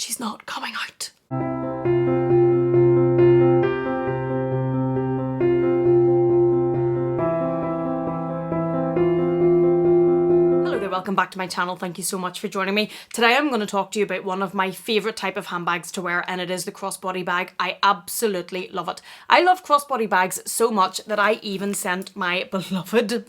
she's not coming out. Welcome back to my channel. Thank you so much for joining me. Today I'm going to talk to you about one of my favourite type of handbags to wear, and it is the crossbody bag. I absolutely love it. I love crossbody bags so much that I even sent my beloved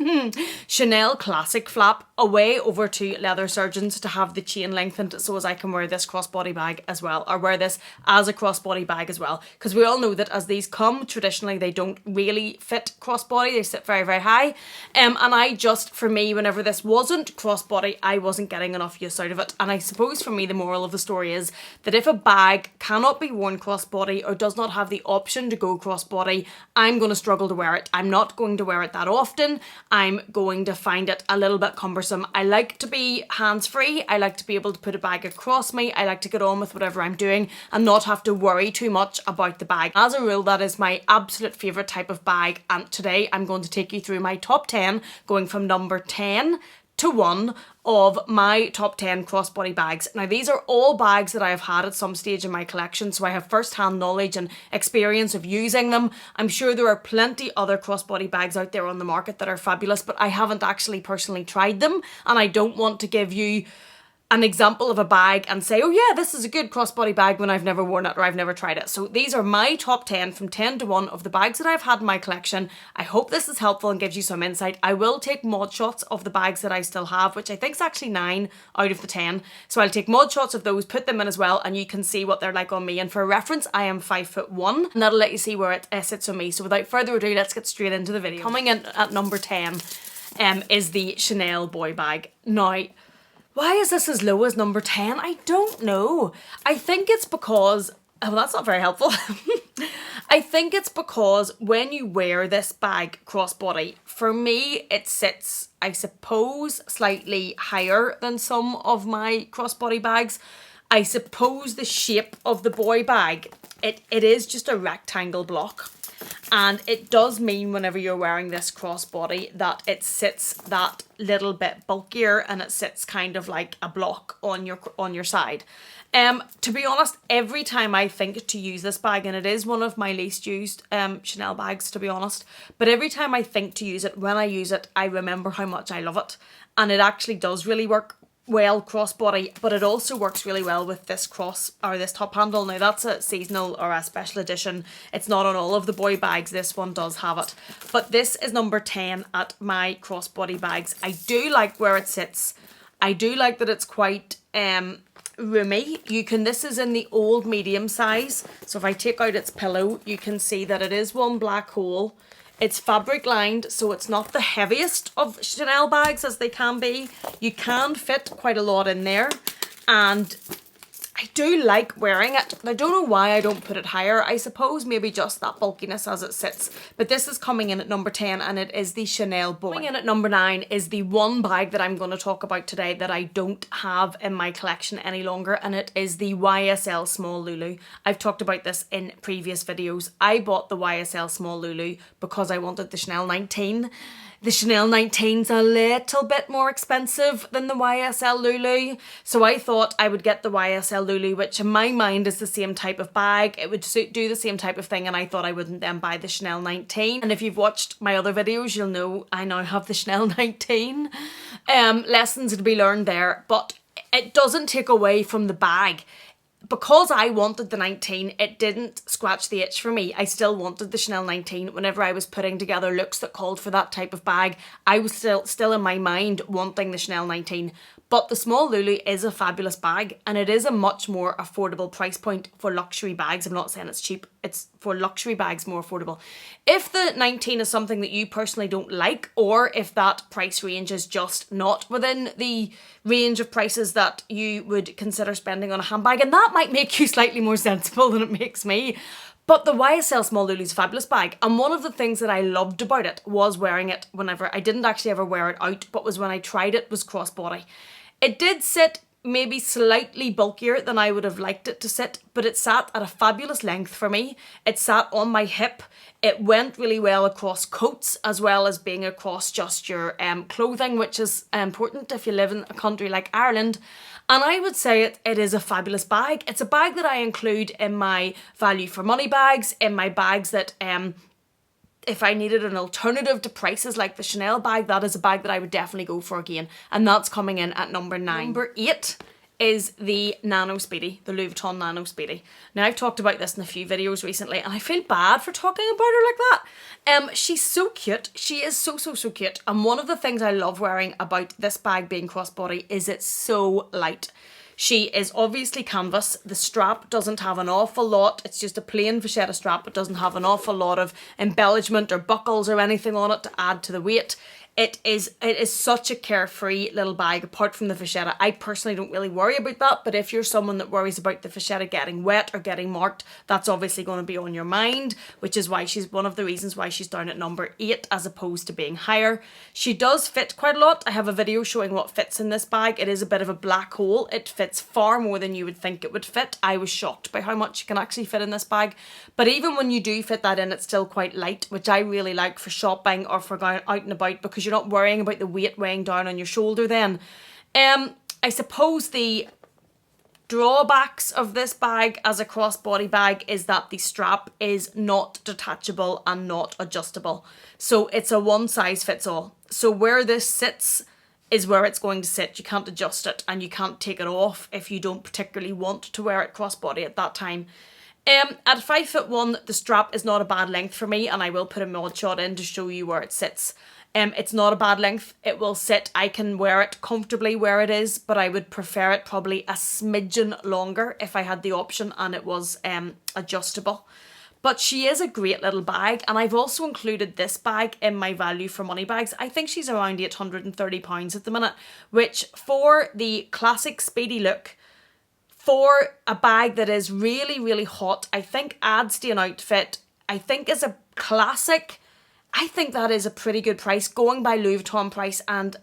Chanel classic flap away over to leather surgeons to have the chain lengthened so as I can wear this crossbody bag as well, or wear this as a crossbody bag as well, because we all know that as these come, traditionally they don't really fit crossbody. They sit very, very high, and I just, for me, whenever this wasn't crossbody, I wasn't getting enough use out of it. And I suppose for me the moral of the story is that if a bag cannot be worn crossbody or does not have the option to go crossbody, I'm going to struggle to wear it. I'm not going to wear it that often. I'm going to find it a little bit cumbersome. I like to be hands-free. I like to be able to put a bag across me. I like to get on with whatever I'm doing and not have to worry too much about the bag. As a rule, that is my absolute favourite type of bag, and today I'm going to take you through my top 10, going from number 10 to 1 of my top 10 crossbody bags. Now, these are all bags that I have had at some stage in my collection, so I have first-hand knowledge and experience of using them. I'm sure there are plenty other crossbody bags out there on the market that are fabulous, but I haven't actually personally tried them, and I don't want to give you an example of a bag and say, oh yeah, this is a good crossbody bag when I've never worn it or I've never tried it. So these are my top 10 from 10 to 1 of the bags that I've had in my collection. I hope this is helpful and gives you some insight. I will take mod shots of the bags that I still have, which I think is actually 9 out of the 10. So I'll take mod shots of those, put them in as well, and you can see what they're like on me. And for reference, I am 5'1", and that'll let you see where it sits on me. So without further ado, let's get straight into the video. Coming in at number 10 is the Chanel boy bag. Now, why is this as low as number 10? I don't know. I think it's because, oh, that's not very helpful. I think it's because when you wear this bag crossbody, for me, it sits, I suppose, slightly higher than some of my crossbody bags. I suppose the shape of the boy bag, it is just a rectangle block. And it does mean whenever you're wearing this crossbody that it sits that little bit bulkier and it sits kind of like a block on your side. To be honest, every time I think to use this bag, and it is one of my least used Chanel bags, to be honest, but every time I think to use it, when I use it, I remember how much I love it. And it actually does really work well crossbody, but it also works really well with this this top handle. Now, that's a seasonal or a special edition. It's not on all of the boy bags. This one does have it, but this is number 10 at my crossbody bags. I do like where it sits. I do like that it's quite roomy. This is in the old medium size, so if I take out its pillow, you can see that it is one black hole. It's fabric lined, so it's not the heaviest of Chanel bags as they can be. You can fit quite a lot in there, and I do like wearing it. I don't know why I don't put it higher. I suppose maybe just that bulkiness as it sits. But this is coming in at number 10, and it is the Chanel boy. Coming in at number 9 is the one bag that I'm going to talk about today that I don't have in my collection any longer, and it is the YSL Small Lulu. I've talked about this in previous videos. I bought the YSL Small Lulu because I wanted the Chanel 19. The Chanel 19's a little bit more expensive than the YSL Lulu, so I thought I would get the YSL Lulu, which in my mind is the same type of bag. It would do the same type of thing, and I thought I wouldn't then buy the Chanel 19. And if you've watched my other videos, you'll know I now have the Chanel 19. Lessons to be learned there, but it doesn't take away from the bag. Because I wanted the 19, it didn't scratch the itch for me. I still wanted the Chanel 19. Whenever I was putting together looks that called for that type of bag, I was still in my mind wanting the Chanel 19. But the Small Lulu is a fabulous bag, and it is a much more affordable price point for luxury bags. I'm not saying it's cheap, it's for luxury bags more affordable. If the 19 is something that you personally don't like, or if that price range is just not within the range of prices that you would consider spending on a handbag, and that might make you slightly more sensible than it makes me. But the YSL Small Lulu is a fabulous bag, and one of the things that I loved about it was wearing it whenever, I didn't actually ever wear it out, but was when I tried it, was crossbody. It did sit maybe slightly bulkier than I would have liked it to sit, but it sat at a fabulous length for me. It sat on my hip. It went really well across coats as well as being across just your clothing, which is important if you live in a country like Ireland. And I would say it is a fabulous bag. It's a bag that I include in my value for money bags, in my bags that if I needed an alternative to prices like the Chanel bag, that is a bag that I would definitely go for again. And that's coming in at number 9. Number 8 is the Nano Speedy, the Louis Vuitton Nano Speedy. Now, I've talked about this in a few videos recently, and I feel bad for talking about her like that. She's so cute. She is so cute. And one of the things I love wearing about this bag being crossbody is it's so light. She is obviously canvas. The strap doesn't have an awful lot. It's just a plain Pochette strap. It doesn't have an awful lot of embellishment or buckles or anything on it to add to the weight. It is such a carefree little bag, apart from the Pochette. I personally don't really worry about that, but if you're someone that worries about the Pochette getting wet or getting marked, that's obviously going to be on your mind, which is why she's one of the reasons why she's down at number 8 as opposed to being higher. She does fit quite a lot. I have a video showing what fits in this bag. It is a bit of a black hole. It fits far more than you would think it would fit. I was shocked by how much you can actually fit in this bag. But even when you do fit that in, it's still quite light, which I really like for shopping or for going out and about, because you're not worrying about the weight weighing down on your shoulder then. I suppose the drawbacks of this bag as a crossbody bag is that the strap is not detachable and not adjustable. So it's a one size fits all. So where this sits is where it's going to sit. You can't adjust it and you can't take it off if you don't particularly want to wear it crossbody at that time. At 5'1", the strap is not a bad length for me, and I will put a mod shot in to show you where it sits. It's not a bad length. It will sit. I can wear it comfortably where it is, but I would prefer it probably a smidgen longer if I had the option and it was adjustable. But she is a great little bag, and I've also included this bag in my value for money bags. I think she's around £830 at the minute, which for the classic Speedy look, for a bag that is really hot, I think adds to an outfit, I think is a classic. I think that is a pretty good price, going by Louis Vuitton price and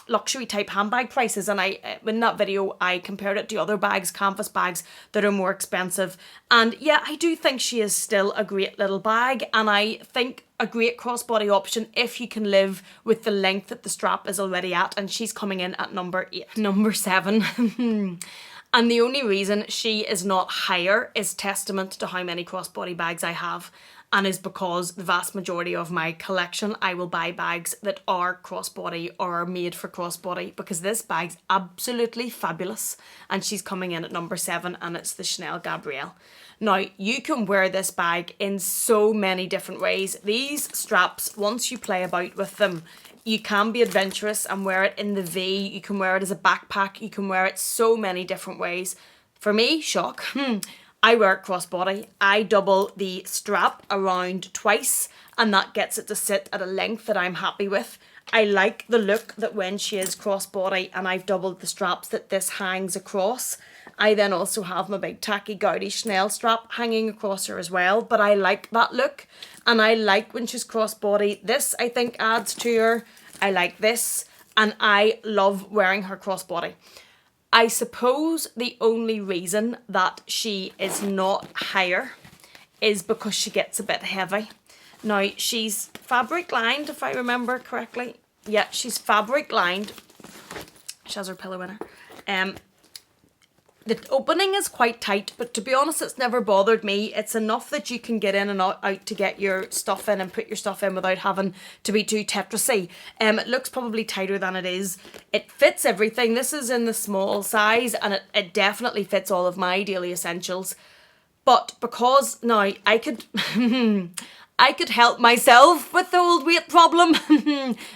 luxury type handbag prices. And in that video, I compared it to other bags, canvas bags that are more expensive. And yeah, I do think she is still a great little bag, and I think a great crossbody option if you can live with the length that the strap is already at. And she's coming in at number 8. Number 7. And the only reason she is not higher is testament to how many crossbody bags I have, and is because the vast majority of my collection, I will buy bags that are crossbody or are made for crossbody, because this bag's absolutely fabulous. And she's coming in at number 7, and it's the Chanel Gabrielle. Now, you can wear this bag in so many different ways. These straps, once you play about with them, you can be adventurous and wear it in the V. You can wear it as a backpack. You can wear it so many different ways. For me, shock, I wear it crossbody. I double the strap around twice, and that gets it to sit at a length that I'm happy with. I like the look that when she is crossbody and I've doubled the straps, that this hangs across. I then also have my big tacky gaudy Chanel strap hanging across her as well, but I like that look, and I like when she's crossbody. This, I think, adds to her. I like this, and I love wearing her crossbody. I suppose the only reason that she is not higher is because she gets a bit heavy. Now, she's fabric lined, if I remember correctly. Yeah, she's fabric lined. She has her pillow in her. The opening is quite tight, but to be honest, it's never bothered me. It's enough that you can get in and out to get your stuff in and put your stuff in without having to be too Tetrisy. It looks probably tighter than it is. It fits everything. This is in the small size, and it definitely fits all of my daily essentials. But because now I could I could help myself with the old weight problem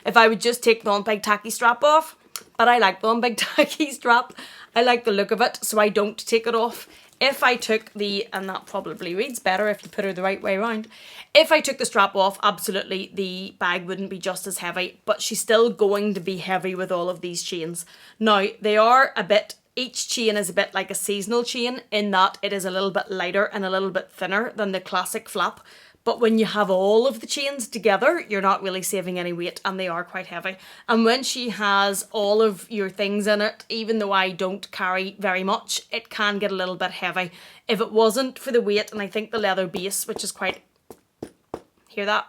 if I would just take the big tacky strap off. But I like the big tacky strap. I like the look of it, so I don't take it off. If I took and that probably reads better if you put her the right way around. If I took the strap off, absolutely the bag wouldn't be just as heavy, but she's still going to be heavy with all of these chains. Now, they are each chain is a bit like a seasonal chain in that it is a little bit lighter and a little bit thinner than the classic flap. But when you have all of the chains together, you're not really saving any weight, and they are quite heavy. And when she has all of your things in it, even though I don't carry very much, it can get a little bit heavy. If it wasn't for the weight, and I think the leather base, which is quite, hear that?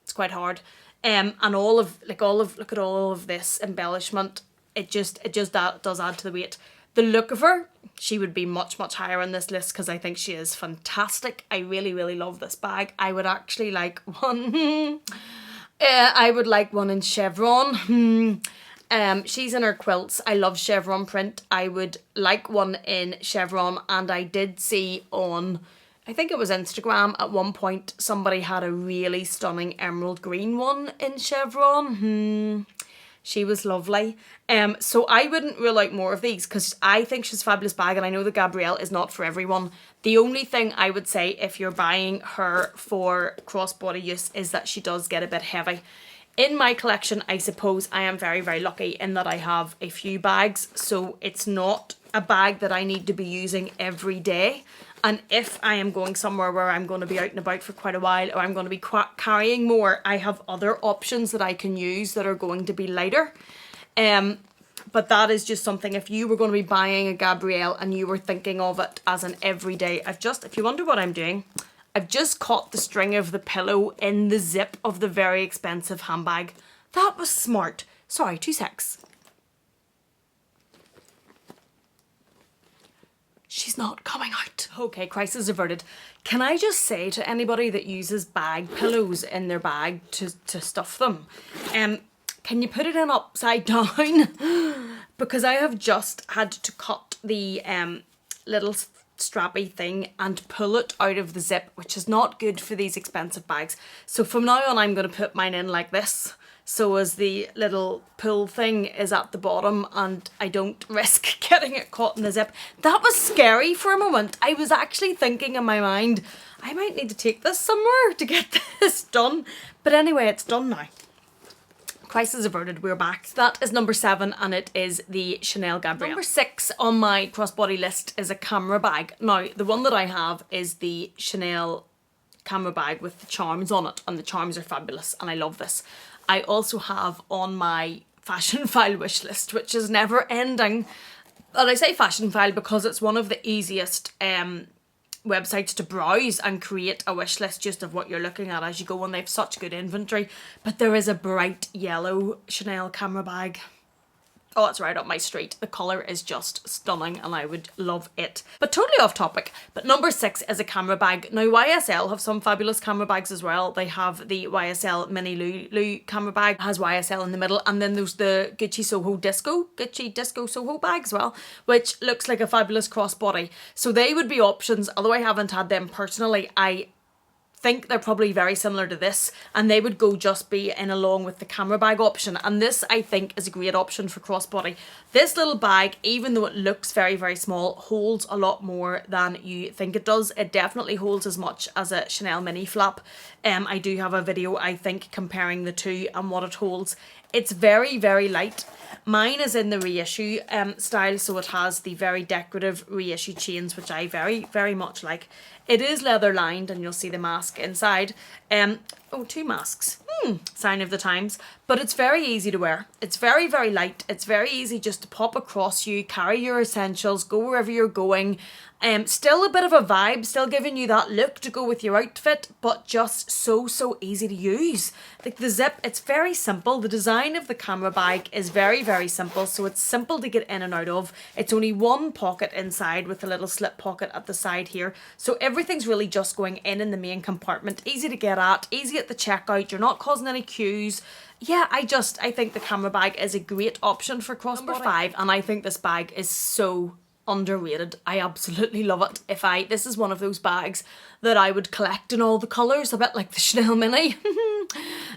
It's quite hard. And look at all of this embellishment. that does add to the weight. The look of her, she would be much, much higher on this list because I think she is fantastic. I really, really love this bag. I would actually like one. I would like one in chevron. She's in her quilts. I love chevron print. I would like one in chevron, and I did see on, I think it was Instagram, at one point somebody had a really stunning emerald green one in chevron. She was lovely. So I wouldn't rule out more of these because I think she's a fabulous bag, and I know that Gabrielle is not for everyone. The only thing I would say if you're buying her for crossbody use is that she does get a bit heavy. In my collection, I suppose I am very, very lucky in that I have a few bags, so it's not a bag that I need to be using every day. And if I am going somewhere where I'm going to be out and about for quite a while, or I'm going to be carrying more, I have other options that I can use that are going to be lighter. But that is just something, if you were going to be buying a Gabrielle and you were thinking of it as an everyday, if you wonder what I'm doing, I've just caught the string of the pillow in the zip of the very expensive handbag. That was smart. Sorry, 2 secs. She's not coming out. Okay, crisis averted. Can I just say to anybody that uses bag pillows in their bag to stuff them, can you put it in upside down? Because I have just had to cut the little strappy thing and pull it out of the zip, which is not good for these expensive bags. So from now on, I'm going to put mine in like this, so as the little pull thing is at the bottom and I don't risk getting it caught in the zip. That was scary for a moment. I was actually thinking in my mind, I might need to take this somewhere to get this done. But anyway, it's done now. Crisis averted, we're back. That is number 7, and it is the Chanel Gabrielle. Number 6 on my crossbody list is a camera bag. Now, the one that I have is the Chanel camera bag with the charms on it, and the charms are fabulous, and I love this. I also have on my fashion file wish list, which is never ending. And I say fashion file because it's one of the easiest websites to browse and create a wish list just of what you're looking at as you go, and they have such good inventory. But there is a bright yellow Chanel camera bag. Oh, it's right up my street. The colour is just stunning and I would love it. But totally off topic. But number 6 is a camera bag. Now, YSL have some fabulous camera bags as well. They have the YSL Mini Lulu camera bag. It has YSL in the middle. And then there's the Gucci Disco Soho bag as well, which looks like a fabulous crossbody. So they would be options. Although I haven't had them personally, I think they're probably very similar to this, and they would go just be in along with the camera bag option. And this, I think, is a great option for crossbody. This little bag, even though it looks very, very small, holds a lot more than you think it does. It definitely holds as much as a Chanel mini flap. I do have a video, I think, comparing the two and what it holds. It's very, very light. Mine is in the reissue style, so it has the very decorative reissue chains, which I very, very much like. It is leather lined, and you'll see the mask inside. Oh, 2 masks. Sign of the times. But it's very easy to wear. It's very, very light. It's very easy just to pop across you, carry your essentials, go wherever you're going. Still a bit of a vibe, still giving you that look to go with your outfit, but just so easy to use. Like the zip, it's very simple. The design of the camera bag is very, very simple, so it's simple to get in and out of. It's only one pocket inside with a little slip pocket at the side here. So everything's really just going in the main compartment. Easy to get at, easy at the checkout. You're not causing any queues. Yeah, I think the camera bag is a great option for crossbody. Number 5, and I think this bag is so underrated. I absolutely love it. This is one of those bags that I would collect in all the colours, a bit like the Chanel Mini.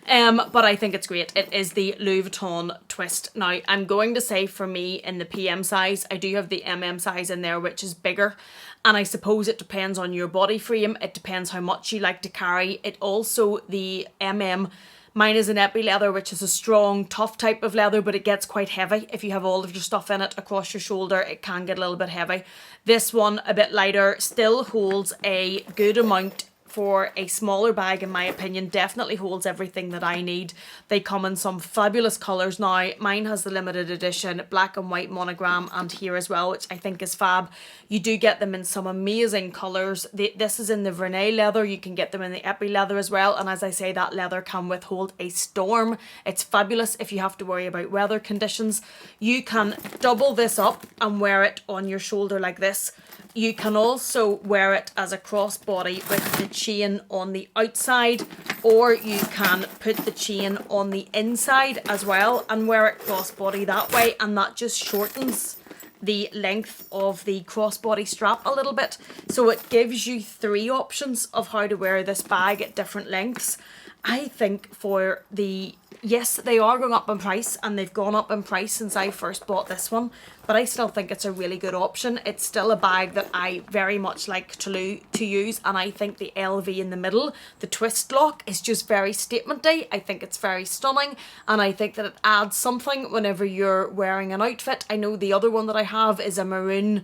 But I think it's great. It is the Louis Vuitton Twist. Now, I'm going to say for me in the PM size, I do have the MM size in there, which is bigger. And I suppose it depends on your body frame. It depends how much you like to carry. It also, the MM, mine is an epi leather, which is a strong, tough type of leather, but it gets quite heavy. If you have all of your stuff in it across your shoulder, it can get a little bit heavy. This one, a bit lighter, still holds a good amount for a smaller bag, in my opinion. Definitely holds everything that I need. They come in some fabulous colours now. Mine has the limited edition black and white monogram and here as well, which I think is fab. You do get them in some amazing colours. This is in the Vernay leather. You can get them in the epi leather as well, and as I say, that leather can withhold a storm. It's fabulous if you have to worry about weather conditions. You can double this up and wear it on your shoulder like this. You can also wear it as a crossbody with the chain on the outside, or you can put the chain on the inside as well and wear it crossbody that way, and that just shortens the length of the crossbody strap a little bit. So it gives you 3 options of how to wear this bag at different lengths. I think for the, yes, they are going up in price, and they've gone up in price since I first bought this one, but I still think it's a really good option. It's still a bag that I very much like to use, and I think the LV in the middle, the twist lock, is just very statement-y. I think it's very stunning, and I think that it adds something whenever you're wearing an outfit. I know the other one that I have is a maroon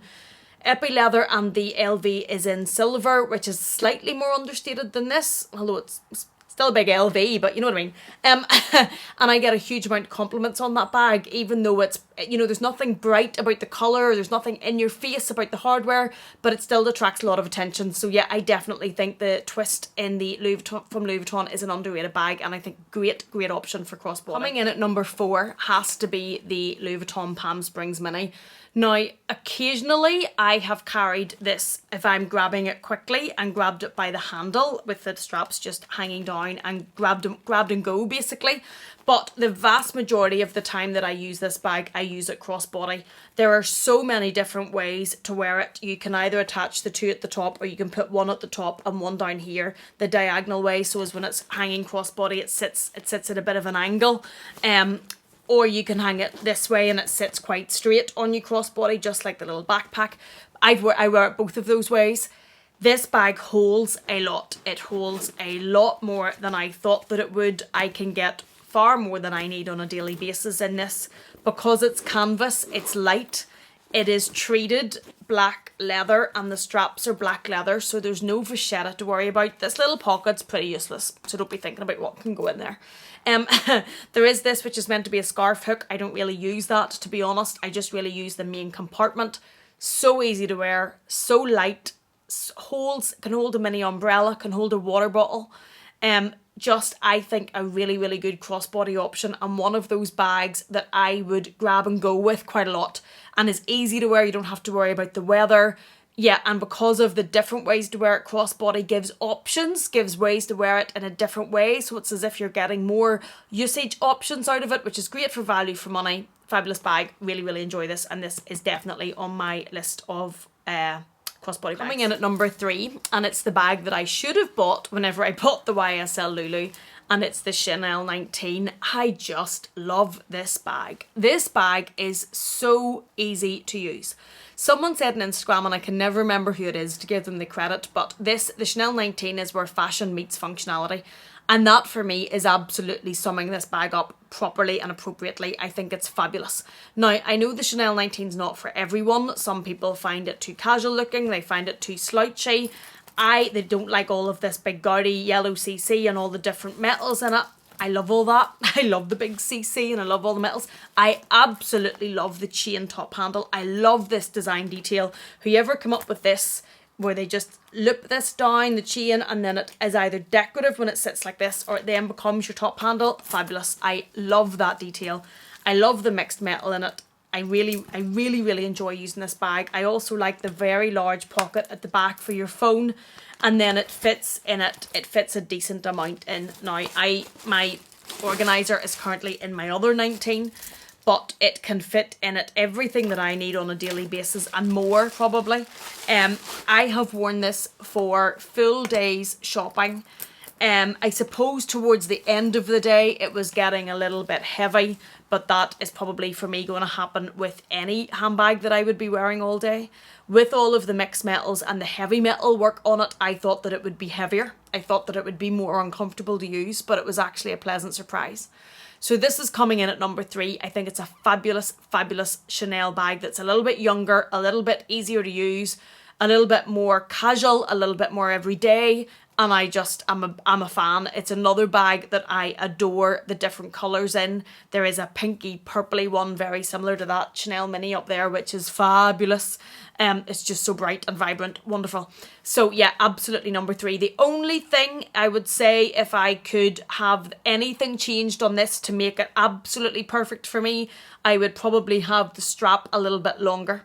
epi leather, and the LV is in silver, which is slightly more understated than this, although it's still a big LV, but you know what I mean. And I get a huge amount of compliments on that bag, even though it's, you know, there's nothing bright about the colour, there's nothing in your face about the hardware, but it still attracts a lot of attention. So yeah, I definitely think the twist in the Louis Vuitton, from Louis Vuitton, is an underrated bag, and I think great option for crossbody. Coming in at number 4 has to be the Louis Vuitton Palm Springs Mini. Now, occasionally I have carried this if I'm grabbing it quickly and grabbed it by the handle with the straps just hanging down and grabbed and go basically. But the vast majority of the time that I use this bag, I use it crossbody. There are so many different ways to wear it. You can either attach the 2 at the top, or you can put 1 at the top and 1 down here, the diagonal way, so as when it's hanging crossbody, it sits at a bit of an angle. Or you can hang it this way and it sits quite straight on you crossbody, just like the little backpack. I wear it both of those ways. This bag holds a lot. It holds a lot more than I thought that it would. I can get far more than I need on a daily basis in this. Because it's canvas, it's light. It is treated black leather, and the straps are black leather, so there's no vachetta to worry about. This little pocket's pretty useless, so don't be thinking about what can go in there. There is this, which is meant to be a scarf hook. I don't really use that, to be honest. I just really use the main compartment. So easy to wear, so light, can hold a mini umbrella, can hold a water bottle. Just, I think, a really, really good crossbody option, and one of those bags that I would grab and go with quite a lot, and is easy to wear. You don't have to worry about the weather. Yeah, and because of the different ways to wear it, crossbody gives options, gives ways to wear it in a different way, so it's as if you're getting more usage options out of it, which is great for value for money. Fabulous bag. Really, really enjoy this, and this is definitely on my list of crossbody bags. Coming in at number 3, and it's the bag that I should have bought whenever I bought the YSL Lulu, and it's the Chanel 19. I just love this bag. This bag is so easy to use. Someone said on Instagram, and I can never remember who it is to give them the credit, but the Chanel 19 is where fashion meets functionality. And that for me is absolutely summing this bag up properly and appropriately. I think it's fabulous. Now, I know the Chanel 19 is not for everyone. Some people find it too casual looking. They find it too slouchy. They don't like all of this big gaudy yellow CC and all the different metals in it. I love all that. I love the big CC and I love all the metals. I absolutely love the chain top handle. I love this design detail. Whoever come up with this, where they just loop this down the chain and then it is either decorative when it sits like this, or it then becomes your top handle, fabulous. I love that detail. I love the mixed metal in it. I really enjoy using this bag. I also like the very large pocket at the back for your phone, and then it fits in it. It fits a decent amount in. Now, my organizer is currently in my other 19, but it can fit in it everything that I need on a daily basis and more probably. I have worn this for full days shopping. I suppose towards the end of the day it was getting a little bit heavy, but that is probably for me going to happen with any handbag that I would be wearing all day. With all of the mixed metals and the heavy metal work on it, I thought that it would be heavier. I thought that it would be more uncomfortable to use, but it was actually a pleasant surprise. So this is coming in at number 3. I think it's a fabulous Chanel bag that's a little bit younger, a little bit easier to use. a little bit more casual, a little bit more everyday. And I'm a fan. It's another bag that I adore the different colours in. There is a pinky purpley one very similar to that Chanel Mini up there, which is fabulous. It's just so bright and vibrant, wonderful. So yeah, absolutely number 3. The only thing I would say, if I could have anything changed on this to make it absolutely perfect for me, I would probably have the strap a little bit longer.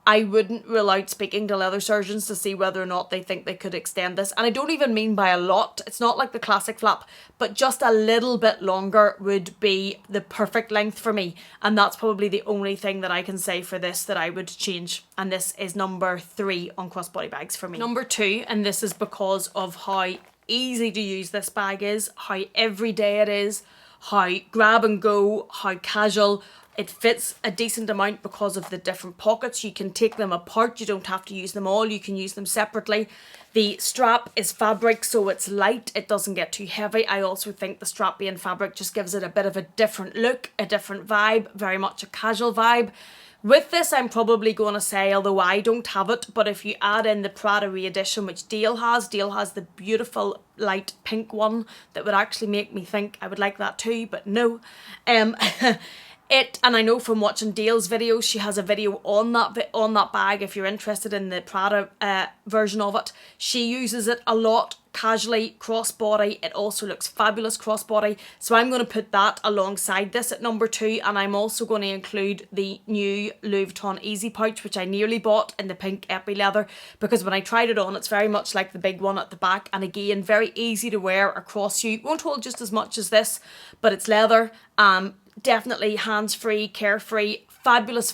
I wouldn't rule out speaking to leather surgeons to see whether or not they think they could extend this. And I don't even mean by a lot. It's not like the classic flap, but just a little bit longer would be the perfect length for me. And that's probably the only thing that I can say for this that I would change. And this is number 3 on crossbody bags for me. Number 2, and this is because of how easy to use this bag is, how everyday it is, how grab and go, how casual. It fits a decent amount because of the different pockets. You can take them apart. You don't have to use them all. You can use them separately. The strap is fabric, so it's light. It doesn't get too heavy. I also think the strap being fabric just gives it a bit of a different look, a different vibe, very much a casual vibe. With this, I'm probably going to say, although I don't have it, but if you add in the Prada re-edition, which Dale has the beautiful light pink one that would actually make me think I would like that too, but no. And I know from watching Dale's videos, she has a video on that bag. If you're interested in the Prada version of it, she uses it a lot casually crossbody. It also looks fabulous crossbody. So I'm going to put that alongside this at number 2, and I'm also going to include the new Louis Vuitton Easy Pouch, which I nearly bought in the pink epi leather, because when I tried it on, it's very much like the big one at the back, and again, very easy to wear across you. It won't hold just as much as this, but it's leather. Definitely hands-free, carefree, fabulous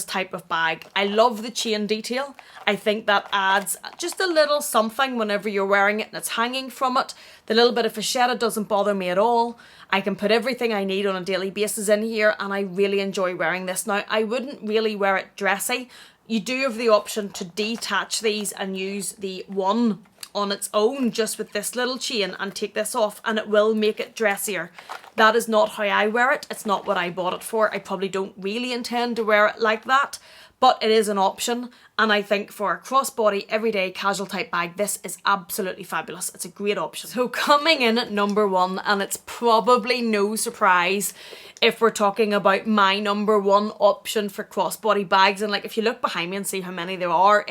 type of bag. I love the chain detail. I think that adds just a little something whenever you're wearing it and it's hanging from it. The little bit of Pochette doesn't bother me at all. I can put everything I need on a daily basis in here, and I really enjoy wearing this. Now, I wouldn't really wear it dressy. You do have the option to detach these and use the one on its own just with this little chain and take this off, and it will make it dressier. That is not how I wear it. It's not what I bought it for. I probably don't really intend to wear it like that, but it is an option, and I think for a crossbody everyday casual type bag, this is absolutely fabulous. It's a great option. So coming in at number 1, and it's probably no surprise if we're talking about my number 1 option for crossbody bags, and like if you look behind me and see how many there are,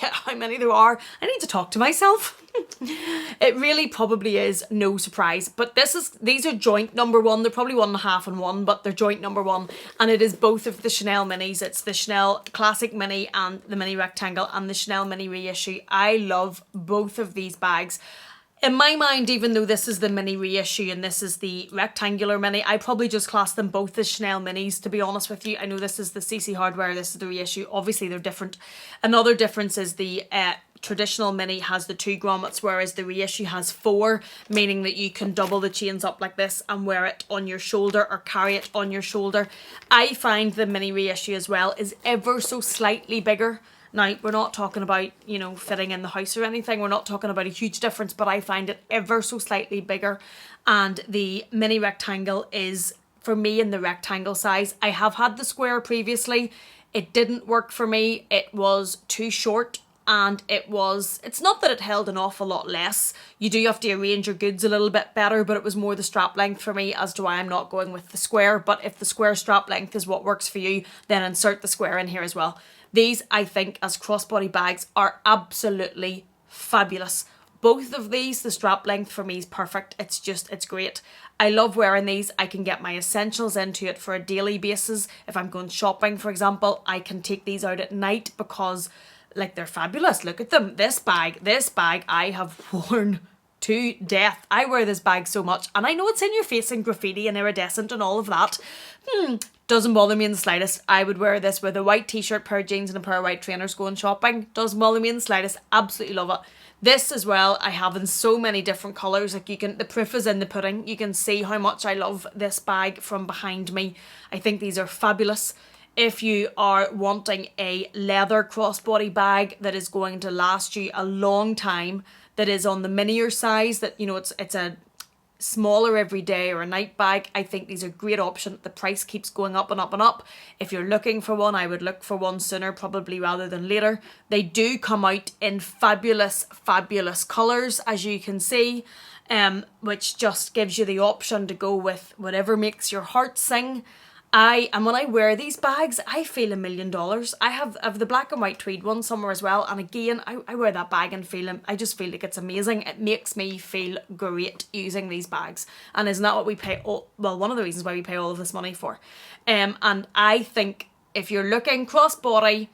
how many there are. I need to talk to myself. It really probably is no surprise, but these are joint number 1. They're probably 1.5 and 1, but they're joint number 1, and it is both of the Chanel minis. It's the Chanel Classic Mini and the Mini Rectangle and the Chanel Mini Reissue. I love both of these bags. In my mind, even though this is the Mini Reissue and this is the Rectangular Mini, I probably just class them both as Chanel Minis, to be honest with you. I know this is the CC Hardware, this is the Reissue. Obviously, they're different. Another difference is the traditional Mini has the 2 grommets, whereas the Reissue has 4, meaning that you can double the chains up like this and wear it on your shoulder or carry it on your shoulder. I find the Mini Reissue as well is ever so slightly bigger. Now, we're not talking about, fitting in the house or anything. We're not talking about a huge difference, but I find it ever so slightly bigger. And the Mini Rectangle is, for me, in the rectangle size. I have had the square previously. It didn't work for me. It was too short, and it's not that it held an awful lot less. You do have to arrange your goods a little bit better, but it was more the strap length for me as to why I'm not going with the square. But if the square strap length is what works for you, then insert the square in here as well. These, I think, as crossbody bags are absolutely fabulous. Both of these, the strap length for me is perfect. It's great. I love wearing these. I can get my essentials into it for a daily basis. If I'm going shopping, for example, I can take these out at night because, they're fabulous. Look at them. This bag I have worn to death. I wear this bag so much, and I know it's in your face and graffiti and iridescent and all of that. Doesn't bother me in the slightest. I would wear this with a white t-shirt, pair of jeans and a pair of white trainers going shopping. Doesn't bother me in the slightest. Absolutely love it. This as well, I have in so many different colours. The proof is in the pudding. You can see how much I love this bag from behind me. I think these are fabulous. If you are wanting a leather crossbody bag that is going to last you a long time, that is on the minier size, that, it's a smaller everyday or a night bag, I think these are a great option. The price keeps going up and up and up. If you're looking for one, I would look for one sooner probably rather than later. They do come out in fabulous, fabulous colours, as you can see, which just gives you the option to go with whatever makes your heart sing. And when I wear these bags, I feel $1 million. I have the black and white tweed one somewhere as well. And again, I wear that bag and I just feel like it's amazing. It makes me feel great using these bags. And isn't that what we pay one of the reasons why we pay all of this money for? And I think if you're looking crossbody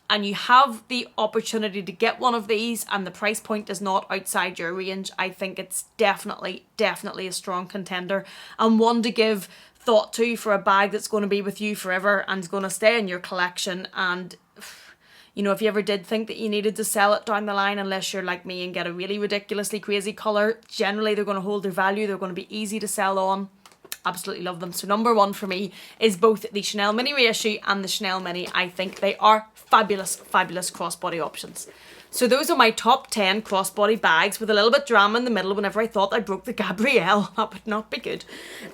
and you have the opportunity to get one of these and the price point is not outside your range, I think it's definitely a strong contender and one to give thought to for a bag that's going to be with you forever and is going to stay in your collection. And you know, if you ever did think that you needed to sell it down the line, unless you're like me and get a really ridiculously crazy colour, generally they're going to hold their value. They're going to be easy to sell on. Absolutely love them. So number one for me is both the Chanel Mini Reissue and the Chanel Mini. I think they are fabulous crossbody options. So those are my top 10 crossbody bags with a little bit drama in the middle whenever I thought I broke the Gabrielle. That would not be good.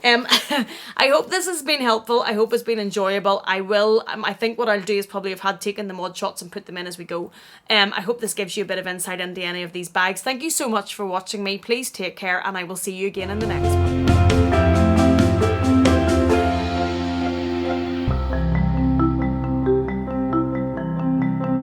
I hope this has been helpful. I hope it's been enjoyable. I think what I'll do is probably have taken the mod shots and put them in as we go. I hope this gives you a bit of insight into any of these bags. Thank you so much for watching me. Please take care and I will see you again in the next one.